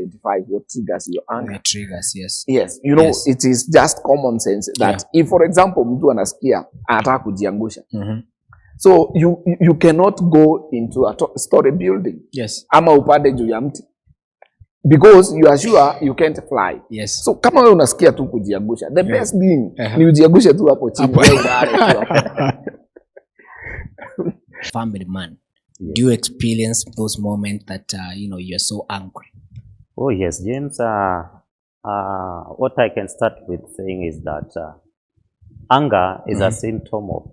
identify what triggers your anger. The triggers, yes. Yes, you know, it is just common sense that if, for example, mtu anasikia anataka kujiangusha. So you cannot go into a story building. Yes. Ama upande juu ya mti. Because you are sure you can't fly. Yes. So kama wewe unasikia tu kujiangusha, the best thing ni ujiangushe tu hapo chini. Family man, do you experience those moments that you know, you're so angry? Oh yes, James. What I can start with saying is that anger is a symptom of,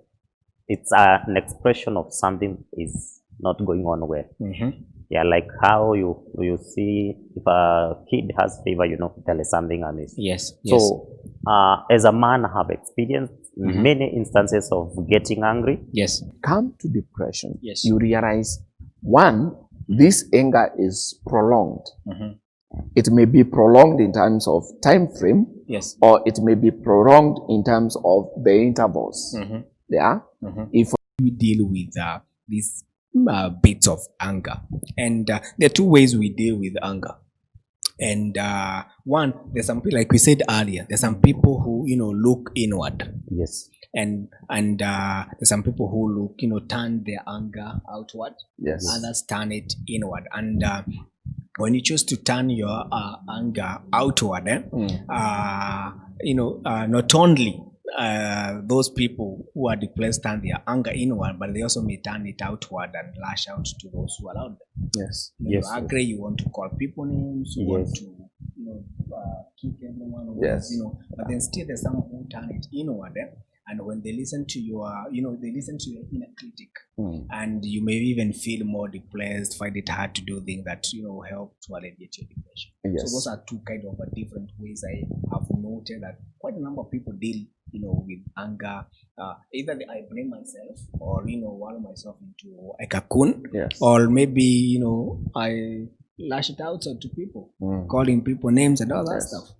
it's an expression of something is not going on well. Yeah, like how you see if a kid has fever, you know, there is something amiss. Yes. So as a man, I have experienced many instances of getting angry. Yes. Come to depression. Yes. You realize, one, this anger is prolonged. It may be prolonged in terms of time frame. Yes. Or it may be prolonged in terms of the intervals. Yeah. If we deal with these bits of anger, and there are two ways we deal with anger. And one, there's some people, like we said earlier, there's some people who, you know, look inward. Yes. And there's some people who look, you know, turn their anger outward. Yes. Others turn it inward. And when you choose to turn your anger outward, you know, not only those people who are depressed turn their anger inward, but they also may turn it outward and lash out to those who allow them. yes. When you're angry, you want to call people names, you want to, you know, kick everyone, you know, but then still there's some who turn it inward. And when they listen to your, you know, they listen to your inner critic, and you may even feel more depressed, find it hard to do things that, you know, help to alleviate your depression. Yes. So those are two kind of different ways I have noted that quite a number of people deal, you know, with anger. Either I blame myself, or, you know, wallow myself into a cocoon, or maybe, you know, I lash it out to people, calling people names and all that stuff.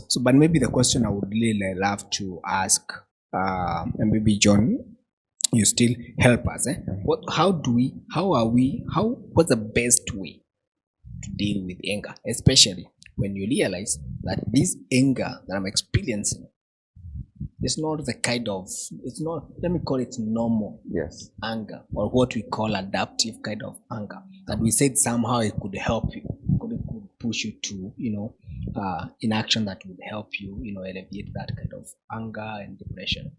So, but maybe the question I would really love to ask, and maybe John, you still help us. What's the best way to deal with anger, especially when you realize that this anger that I'm experiencing is not the kind of, it's not, let me call it normal anger, or what we call adaptive kind of anger, that we said somehow it could help you, it could push you to, you know, in action that would help you, you know, alleviate that kind of anger and depression.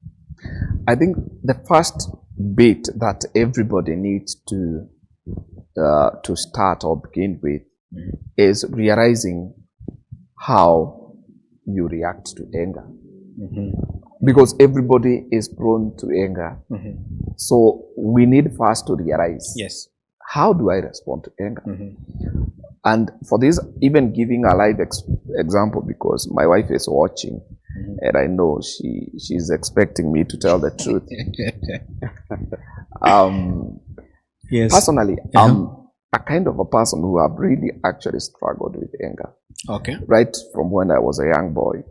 I think the first bit that everybody needs to start or begin with is realizing how you react to anger. Because everybody is prone to anger. So we need first to realize, how do I respond to anger? And for this, even giving a live example, because my wife is watching, and I know she's expecting me to tell the truth. Personally, I'm a kind of a person who have really actually struggled with anger. Right from when I was a young boy.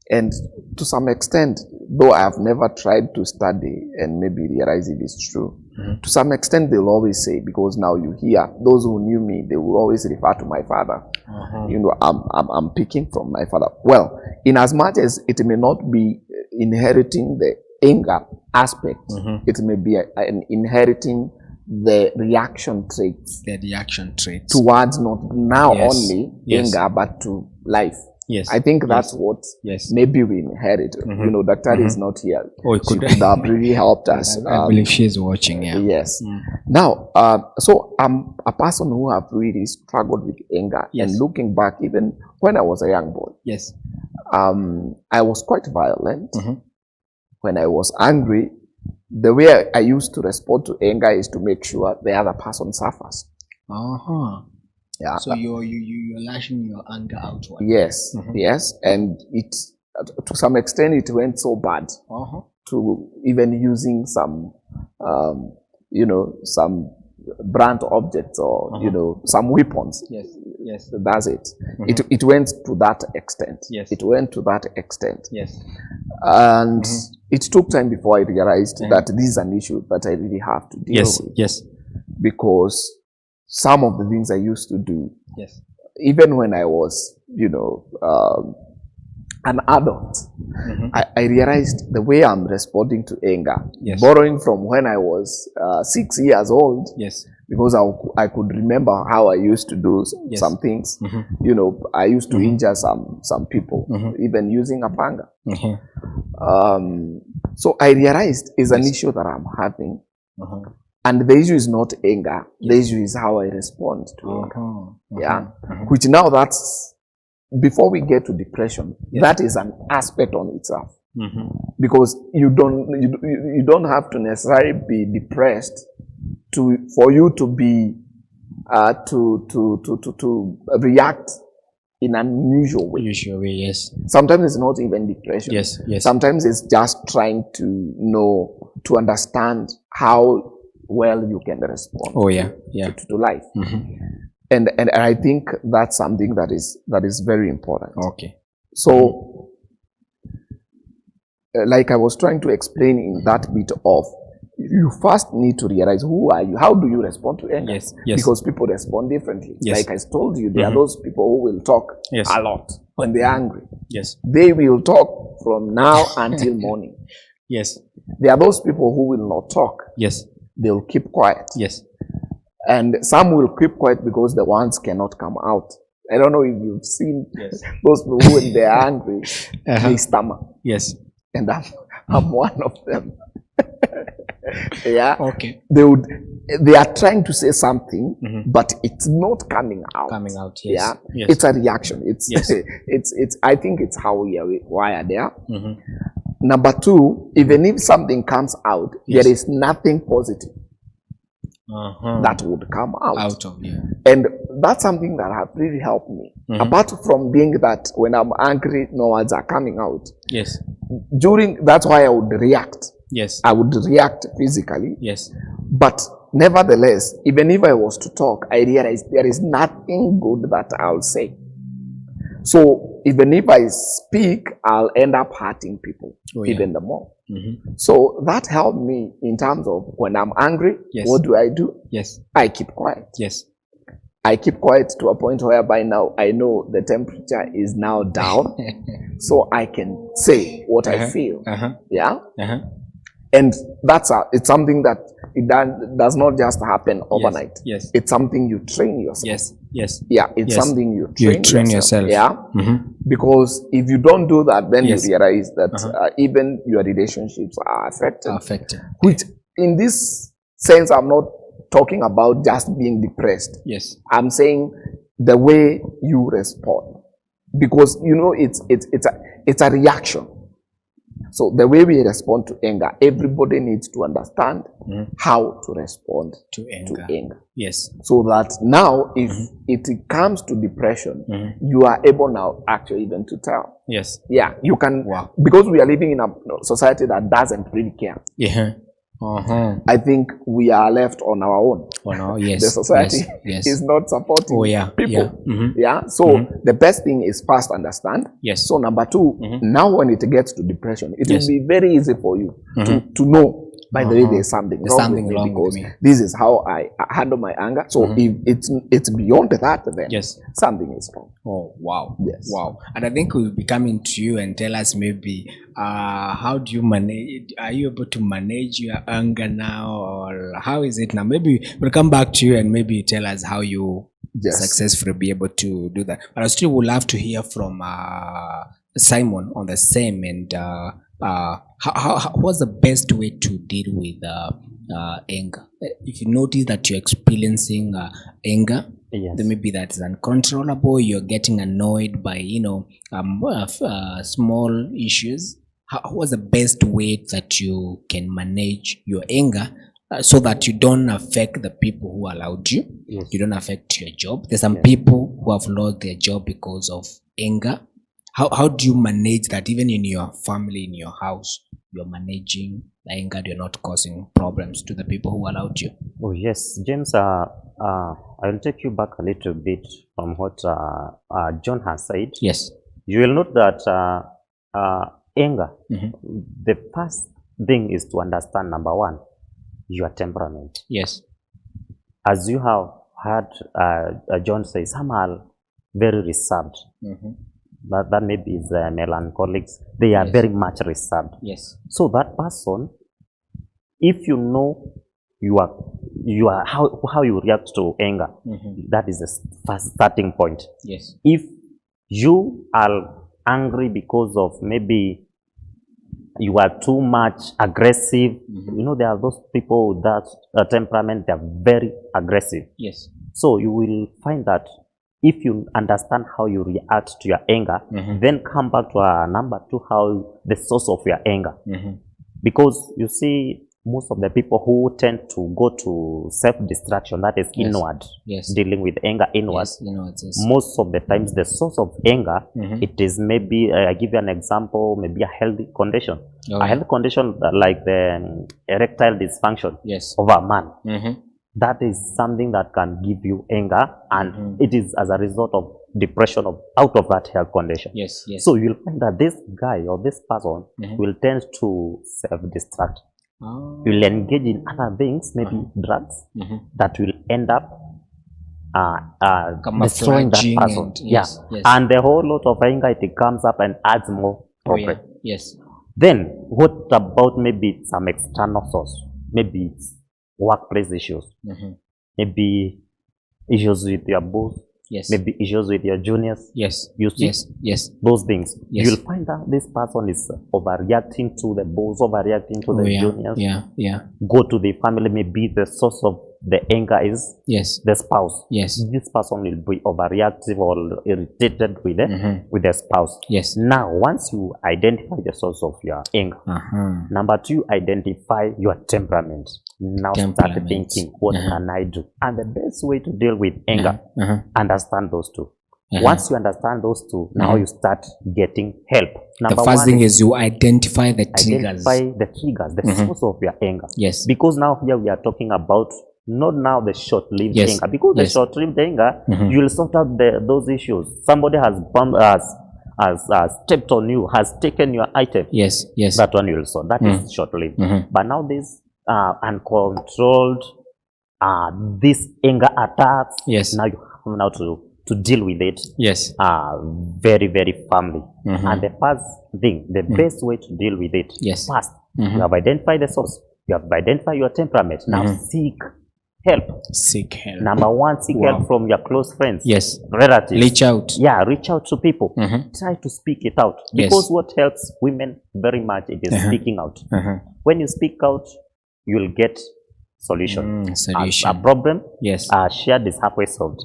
And to some extent, though I have never tried to study and maybe realize it is true, to some extent they'll always say, because now you hear, those who knew me, they will always refer to my father. You know, I'm picking from my father. Well, in as much as it may not be inheriting the anger aspect, it may be an inheriting the reaction traits. Towards not now only anger, but to life. I think that's what maybe we inherit. You know, Dr. is not here. She could have really helped us. I believe she is watching. Now, so I'm a person who have really struggled with anger. And looking back, even when I was a young boy, I was quite violent. When I was angry, the way I used to respond to anger is to make sure the other person suffers. So you're lashing your anger outward. Yes, and it to some extent it went so bad to even using some, you know, some blunt objects or you know, some weapons. That's it. It went to that extent. It went to that extent. And it took time before I realized that this is an issue that I really have to deal with. Because some of the things I used to do, Yes. even when I was, an adult, I realized the way I'm responding to anger, Yes. borrowing from when I was 6 years old, Yes. because I could remember how I used to do Yes. some things. I used to injure some people, even using a panga. So I realized it's an issue that I'm having. And the issue is not anger. The issue is how I respond to anger. Yeah. Which now that's, before we get to depression, that is an aspect on itself. Because you don't have to necessarily be depressed for you to be to react in an unusual way. Usual way, yes. Sometimes it's not even depression. Yes, yes. Sometimes it's just trying to understand how well you can respond. Oh yeah, to life. And I think that's something that is very important. Okay. So, like I was trying to explain in that bit of, you first need to realize who are you, how do you respond to anger? Yes, yes. Because people respond differently. Yes. Like I told you, there are those people who will talk a lot when they're angry. Yes. They will talk from now until morning. Yes. There are those people who will not talk. Yes. They'll keep quiet. Yes. And some will keep quiet because the ones cannot come out. I don't know if you've seen those people who, when they're angry, they stammer. Yes. And I'm one of them. Yeah. Okay. They are trying to say something, but it's not coming out. Coming out, yes. Yeah. Yes. It's a reaction. It's Yes. it's I think it's how we are wired there. Number two, even if something comes out, there is nothing positive that would come out. Of you. And that's something that has really helped me. Apart from being that when I'm angry, no words are coming out. Yes. That's why I would react. Yes. I would react physically. Yes. But nevertheless, even if I was to talk, I realized there is nothing good that I'll say. So even if I speak, I'll end up hurting people even the more. So that helped me in terms of when I'm angry, what do? Yes. I keep quiet. Yes. I keep quiet to a point whereby now I know the temperature is now down, so I can say what I feel. Yeah. And it's something that it does not just happen overnight. Yes. It's something you train yourself. Yes. Yes. Yeah, it's something you train yourself. Yeah. Because if you don't do that, then you realize that even your relationships are affected. Which, in this sense, I'm not talking about just being depressed. Yes. I'm saying the way you respond, because it's a reaction. So the way we respond to anger, everybody needs to understand how to respond to anger. Yes. So that now, if it comes to depression, you are able now actually even to tell. Yes. Yeah, you can, because we are living in a society that doesn't really care. Yeah. I think we are left on our own. Yes. The society is not supporting people. Yeah. So the best thing is first understand. Yes. So number two, now when it gets to depression, it will be very easy for you to know, by the way, there's something wrong with me because this is how I handle my anger. So if it's beyond that, then something is wrong. Oh, wow. Yes. Wow. And I think we'll be coming to you and tell us maybe how do you manage, are you able to manage your anger now, or how is it now? Maybe we'll come back to you and maybe tell us how you successfully be able to do that. But I still would love to hear from Simon on the same, and what's the best way to deal with anger? If you notice that you're experiencing anger, then maybe that's uncontrollable, you're getting annoyed by small issues. What's the best way that you can manage your anger so that you don't affect the people who allowed you? You don't affect your job. There's some people who have lost their job because of anger. How do you manage that? Even in your family, in your house, you're managing the anger, you're not causing problems to the people who allowed you. Oh yes, James, I'll take you back a little bit from what John has said. Yes. You will note that anger, the first thing is to understand, number one, your temperament. Yes. As you have heard John say some are very reserved. But that maybe is melancholics. They are very much reserved. Yes. So that person, if you know you are how you react to anger, that is the first starting point. Yes. If you are angry because of maybe you are too much aggressive, you know, there are those people with that temperament, they are very aggressive. Yes. So you will find that if you understand how you react to your anger, then come back to number 2, how the source of your anger. Because you see, most of the people who tend to go to self-destruction, that is inward, dealing with anger inward, most of the times the source of anger, it is maybe, I give you an example, maybe a healthy condition. A healthy condition like the erectile dysfunction of a man. That is something that can give you anger, and it is as a result of depression out of that health condition. Yes. So you'll find that this guy or this person will tend to self-destruct. Will engage in other things, maybe drugs, that will end up destroying that person. And the whole lot of anger, it comes up and adds more problem. Then what about maybe some external source? Maybe it's workplace issues, maybe issues with your boss, maybe issues with your juniors. You see, those things. You'll find that this person is overreacting to the boss, overreacting to the juniors. Go to the family, maybe the source of the anger is the spouse. This person will be overreactive or irritated with the spouse. Now, once you identify the source of your anger, number 2, identify your temperament. Now start thinking, what can I do? And the best way to deal with anger, understand those two. Once you understand those two, now you start getting help. The first thing is you identify the triggers. The source of your anger. Because now here we are talking about not now the short-lived anger. Because the short-lived anger, you will sort out those issues. Somebody has stepped on you, has taken your item. That one you will solve. That is short-lived. But now this uncontrolled, this anger attacks. Now you have now to deal with it. Very, very firmly. And the first thing, the best way to deal with it, first, you have identified the source. You have identified your temperament. Now seek help. Number 1, seek help from your close friends, relatives. Reach out. Reach out to people. Try to speak it out. Because what helps women very much, it is speaking out. When you speak out, you will get solution. A problem shared is halfway solved.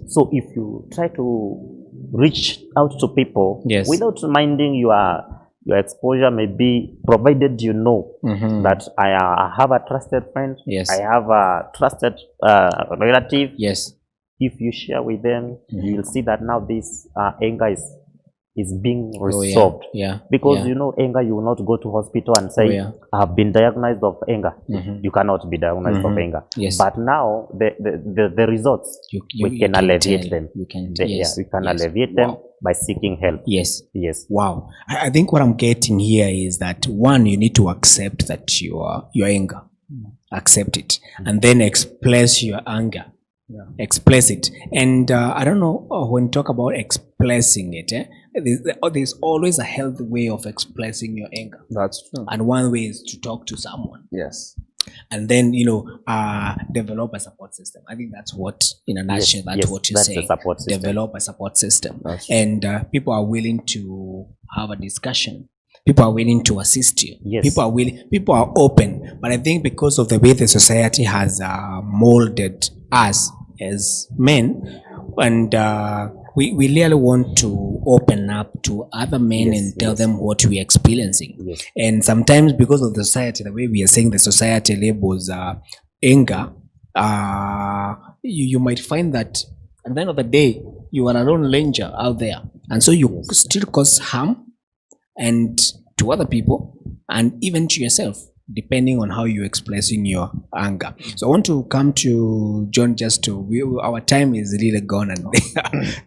So if you try to reach out to people without minding your exposure, may be provided you know that I have a trusted friend, I have a trusted relative. If you share with them, you will see that now this anger is being resolved. Because you know, anger, you will not go to hospital and say, I have been diagnosed of anger. You cannot be diagnosed of anger. But now the results, we can alleviate them. We can alleviate them by seeking help. Wow. I think what I'm getting here is that, one, you need to accept that your anger. Accept it. And then express your anger. Express it. And I don't know, when you talk about expressing it, there's always a healthy way of expressing your anger. That's true. And one way is to talk to someone. And then, develop a support system. I think that's what, in a nutshell, that's what you're saying. Develop a support system. And people are willing to have a discussion. People are willing to assist you. People are open. But I think because of the way the society has molded us as men, and we really want to open up to other men and tell them what we're experiencing. And sometimes because of the society, the way we are saying the society labels anger, you might find that at the end of the day, you are a lone ranger out there. And so you still cause harm and to other people and even to yourself. depending on how you're expressing your anger. So I want to come to John just to, our time is really gone and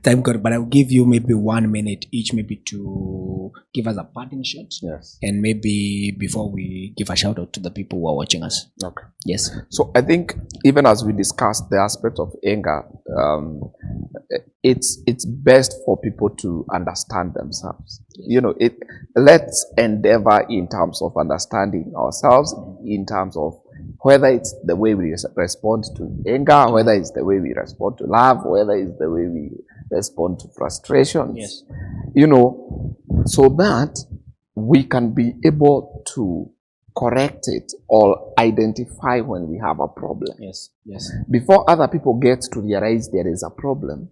time gone, but I'll give you maybe 1 minute each, maybe to give us a parting shot. Yes. And maybe before we give a shout out to the people who are watching us. Okay. Yes. So I think even as we discussed the aspect of anger, it's best for people to understand themselves. You know, let's endeavor in terms of understanding ourselves, in terms of whether it's the way we respond to anger, whether it's the way we respond to love, whether it's the way we respond to frustrations. Yes. You know, so that we can be able to correct it or identify when we have a problem. Yes. Yes. Before other people get to realize there is a problem,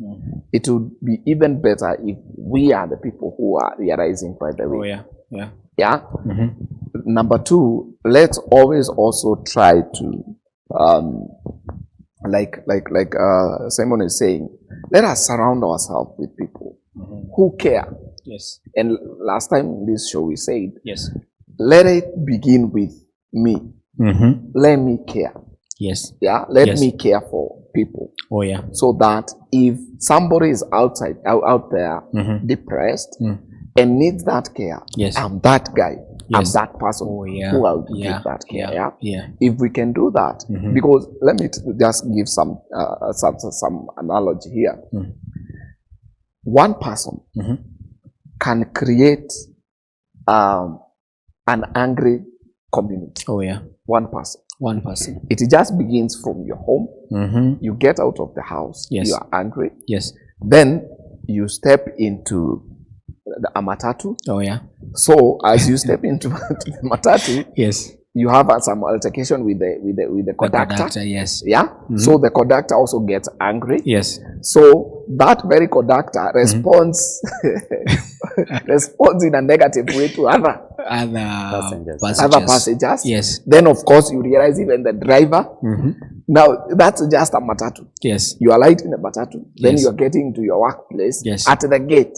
it would be even better if we are the people who are realizing by the way. Oh, yeah. Yeah. Yeah. Number two, let's always also try to, like Simon is saying, let us surround ourselves with people who care. Yes. And last time in this show we said, yes, let it begin with me. Let me care. Yes. Yeah. Let me care for people. Oh yeah. So that if somebody is out there depressed and needs that care, yes, I'm that guy. Yes. I'm that person who will give that care. Yeah. If we can do that, because let me just give some analogy here. One person can create an angry community. Oh yeah. One person. One person. It just begins from your home. You get out of the house. Yes. You are angry. Yes. Then you step into the matatu. Oh yeah. So as you step into the matatu, yes, you have some altercation with the conductor. Yes. Yeah. So the conductor also gets angry. Yes. So that very conductor responds responds in a negative way to other passengers. Yes. Then of course you realize even the driver. Now that's just a matatu. Yes. You are lighting a matatu. Then Yes. you are getting to your workplace. Yes. At the gate.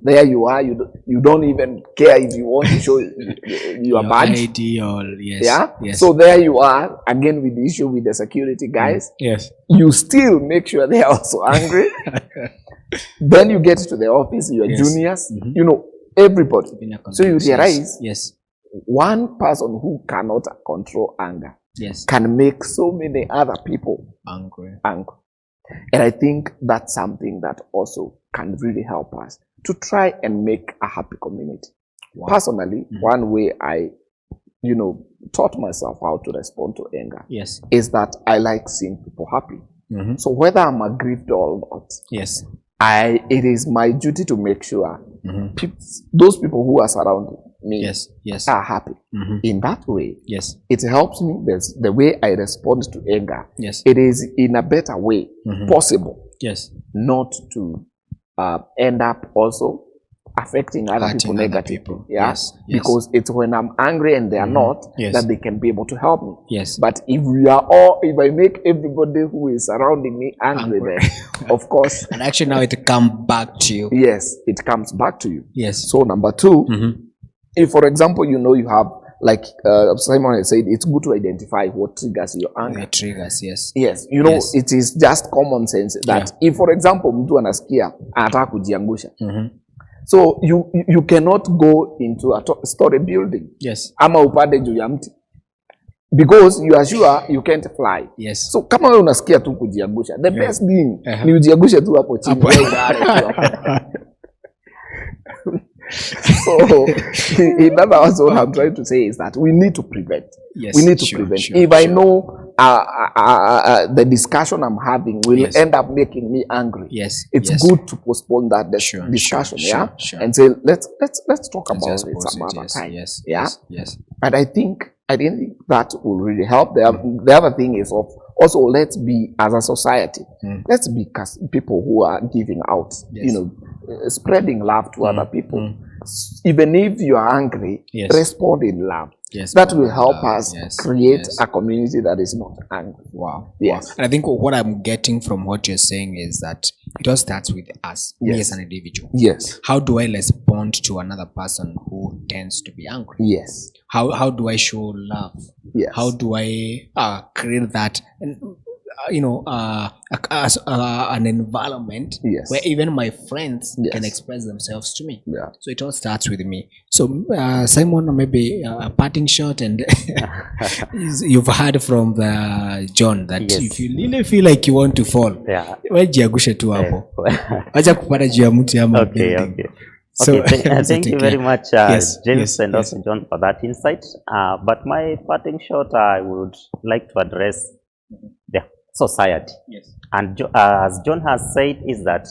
There you are. You don't even care if you want to show your badge. ID or yes. Yeah. Yes. So there you are again with the issue with the security guys. Yes. You still make sure they are also angry. Then you get to the office, your juniors, you know, everybody. So you realize yes, one person who cannot control anger can make so many other people angry. And I think that's something that also can really help us to try and make a happy community. Wow. Personally, one way I, taught myself how to respond to anger is that I like seeing people happy. So whether I'm aggrieved or not, it is my duty to make sure those people who are surrounding me are happy. In that way, it helps me. The way I respond to anger, it is in a better way possible. Not to end up also affecting other people negatively. Because it's when I'm angry and they are not that they can be able to help me. But if I make everybody who is surrounding me angry, then of course, and actually now it comes back to you. Yes, it comes back to you. So number two, if for example you have, like Simon has said, it's good to identify what triggers your anger. Yes, it is just common sense that if for example mtu anasikia anataka kujiangusha, so you cannot go into a story building. Ama upande juu ya mti. Because you are sure you can't fly. So kama wewe unasikia tu kujiangusha, the best thing ni ujiangushe tu hapo chini. So in other words, what I'm trying to say is that we need to prevent. We need to prevent. If I know the discussion I'm having will end up making me angry, it's good to postpone that discussion, and say let's talk about it some other time. And I think that will really help. The other thing is also let's be, as a society, let's be people who are giving out, spreading love to other people. Even if you are angry, Yes. respond in love. Yes. That will help us Yes. create Yes. a community that is not angry. Wow. Yes. Wow. And I think what I'm getting from what you're saying is that it all starts with us, me Yes. as an individual. Yes. How do I respond to another person who tends to be angry? Yes. How do I show love? Yes. How do I create that, an environment Yes. where even my friends Yes. can express themselves to me? Yeah. So it all starts with me. So Simon, maybe a parting shot, and you've heard from John that Yes. if you really feel like you want to fall, Yeah. wajiagushe tu hapo, wacha kupata juu ya mti ama Okay, building. okay. So, Okay, thank take you care. very much, Yes, James, yes, and yes. also John, for that insight. But my parting shot, I would like to address the society. Yes. And as John has said, is that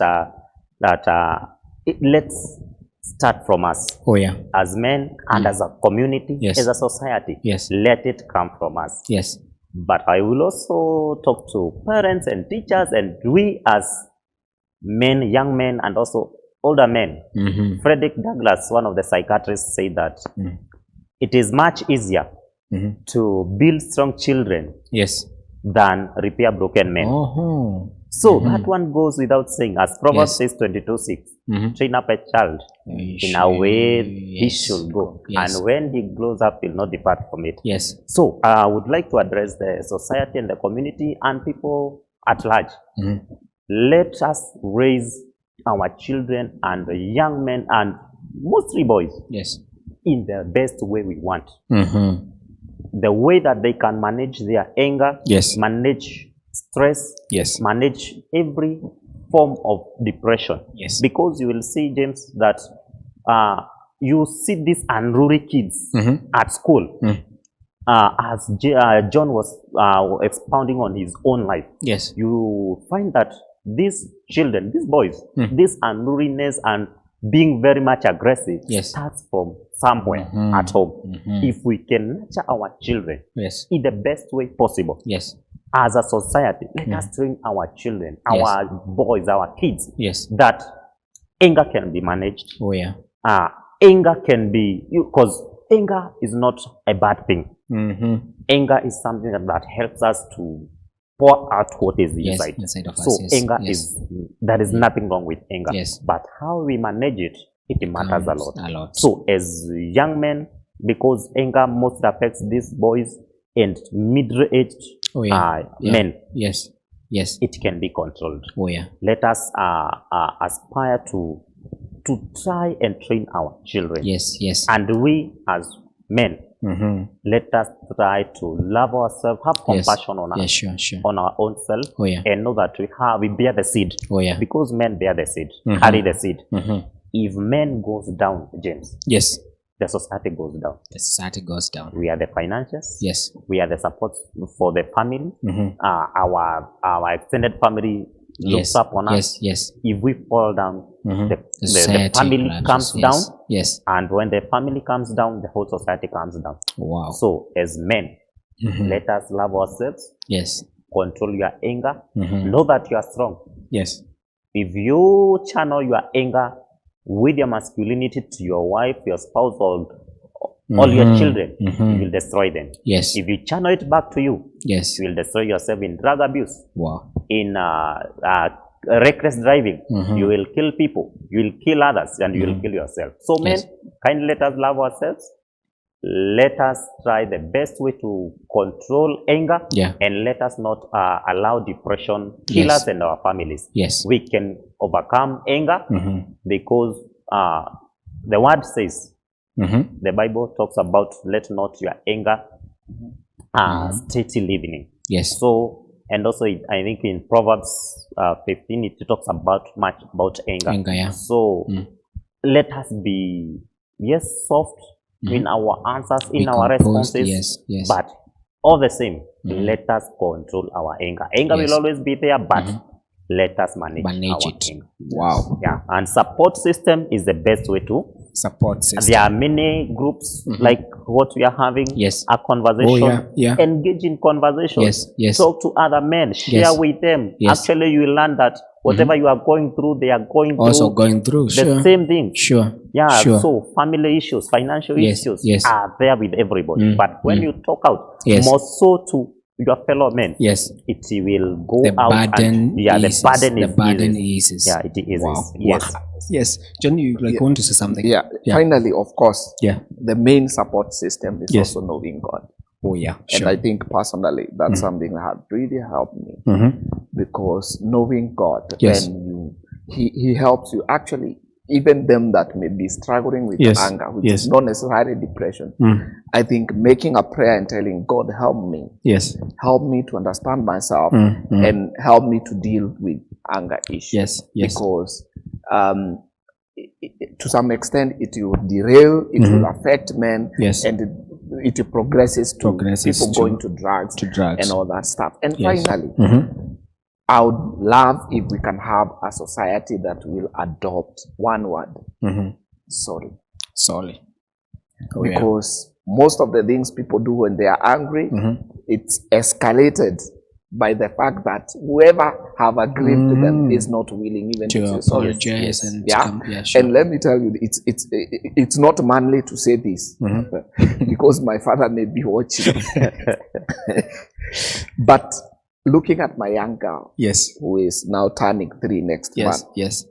let's start from us Oh yeah. as men and as a community, Yes. as a society. Yes. Let it come from us. Yes. But I will also talk to parents and teachers, and we as men, young men, and also older men. Mm-hmm. Frederick Douglass, one of the psychiatrists, said that it is much easier to build strong children Yes. than repair broken men. Oh. So that one goes without saying, as Proverbs Yes. says 22:6, train up a child in a way he should go, Yes. and when he grows up, he'll not depart from it. Yes. So I would like to address the society and the community and people at large. Let us raise our children and the young men, and mostly boys, Yes. in the best way we want. Mm-hmm. The way that they can manage their anger, Yes. manage stress, Yes. manage every form of depression. Yes. Because you will see, James, that you see these unruly kids at school. As John was expounding on his own life, Yes. you find that these children, these boys, this unruliness and being very much aggressive Yes. starts from somewhere at home. If we can nurture our children Yes. in the best way possible, Yes. as a society, let us train our children, our boys, our kids, Yes. that anger can be managed. Oh yeah. Anger can be, because anger is not a bad thing. Anger is something that helps us to pour out what is inside. Inside of So us. Yes. anger Yes. there is nothing wrong with anger. Yes. But how we manage it, it matters a lot. A lot. So as young men, because anger most affects these boys and middle-aged men, Yes. Yes. it can be controlled. Oh yeah. Let us aspire to try and train our children. Yes. Yes. And we as men, let us try to love ourselves, have compassion on us, Sure. on our own self, Oh yeah. and know that we bear the seed. Oh yeah. Because men bear the seed, carry the seed. If men goes down, James, Yes. the society goes down. The society goes down. We are the financiers. Yes. We are the support for the family. Our extended family looks up on us. Yes. If we fall down, the society family collapses. comes Yes. down. Yes. And when the family comes down, the whole society comes down. Wow. So as men, let us love ourselves. Yes. Control your anger. Know that you are strong. Yes. If you channel your anger with your masculinity to your wife, your spouse, or all your children, you will destroy them. Yes. If you channel it back to you, Yes. you will destroy yourself in drug abuse, Wow. in reckless driving. You will kill people, you will kill others, and you will kill yourself. So men, kindly let us love ourselves. Let us try the best way to control anger, and let us not allow depression kill us and our families. Yes. We can overcome anger because the word says, the Bible talks about let not your anger steady living. Yes. So, and also I think in Proverbs 15 it talks much about anger. Anger, yeah. So let us be soft in our answers, in our responses, but all the same, let us control our anger. Anger will always be there, but let us manage our anger. Wow. Yeah, and support system is the best way to support system. There are many groups like what we are having. Yes. A conversation. Oh, yeah. Engage in conversation. Yes. Talk to other men. Share with them. Yes. Actually, you will learn that Whatever you are going through, they are going Also through going through. the Sure. same thing. Sure. Yeah, Sure. so family issues, financial Yes, issues yes. are there with everybody. But when you talk out, Yes. more so to your fellow men, Yes. it will go The out burden and eases. the burden is The burden eases. eases. Yeah, it eases. Wow. Yes. Wow. Yes. John, you want to say something? Yeah. Finally, of course, Yeah. the main support system is Yes. also knowing God. Oh, yeah. And Sure. I think personally, that's something that has really helped me, because knowing God, Yes. then He helps you. Actually, even them that may be struggling with Yes. anger, which Yes. is not necessarily depression, I think making a prayer and telling God, help me to understand myself and help me to deal with anger issues. Yes. Yes. Because to some extent, it will derail, it will affect men, Yes. and it progresses to people to- going to drugs and all that stuff. And Yes. finally, I would love if we can have a society that will adopt one word: sorry. Sorry. Oh, yeah. Because most of the things people do when they are angry, it's escalated by the fact that whoever have aggrieved them is not willing even to say sorry. apologize and Yeah. come. Yeah, sure. And let me tell you, it's not manly to say this, because my father may be watching. But looking at my young girl, Yes. who is now turning 3 next Yes. month, Yes.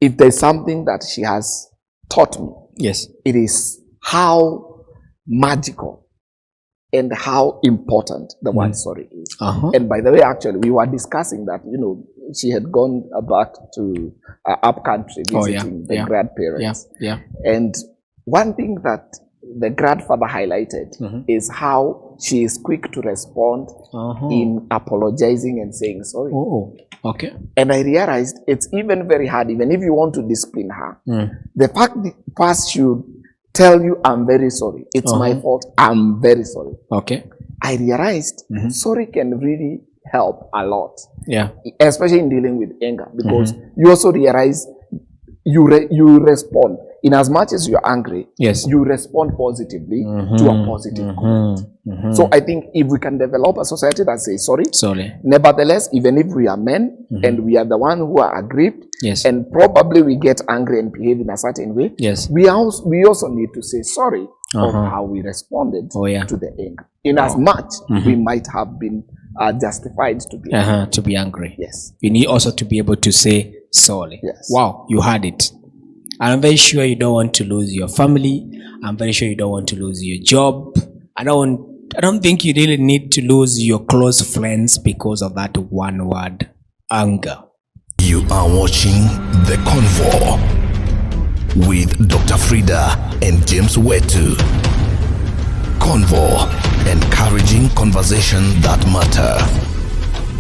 if there's something that she has taught me, Yes. it is how magical and how important the word sorry is. And by the way, actually, we were discussing that, she had gone back to up country visiting the grandparents. Yeah. And one thing that the grandfather highlighted is how she is quick to respond in apologizing and saying sorry. Oh, okay. And I realized it's even very hard, even if you want to discipline her. The fact that first should tell you, I'm very sorry. It's my fault. I'm very sorry. Okay. I realized sorry can really help a lot. Yeah. Especially in dealing with anger, because you also realize you respond. In as much as you're angry, Yes. you respond positively to a positive comment. So I think if we can develop a society that says sorry, nevertheless, even if we are men and we are the one who are aggrieved, Yes. and probably we get angry and behave in a certain way, Yes. we also need to say sorry of how we responded to the anger. In as much we might have been justified to be angry. Yes. You need also to be able to say sorry. Yes. Wow, you had it. I'm very sure you don't want to lose your family. I'm very sure you don't want to lose your job. I don't think you really need to lose your close friends because of that one word, anger. You are watching The Convo with Dr. Frida and James Wetu. Convo, encouraging conversation that matter.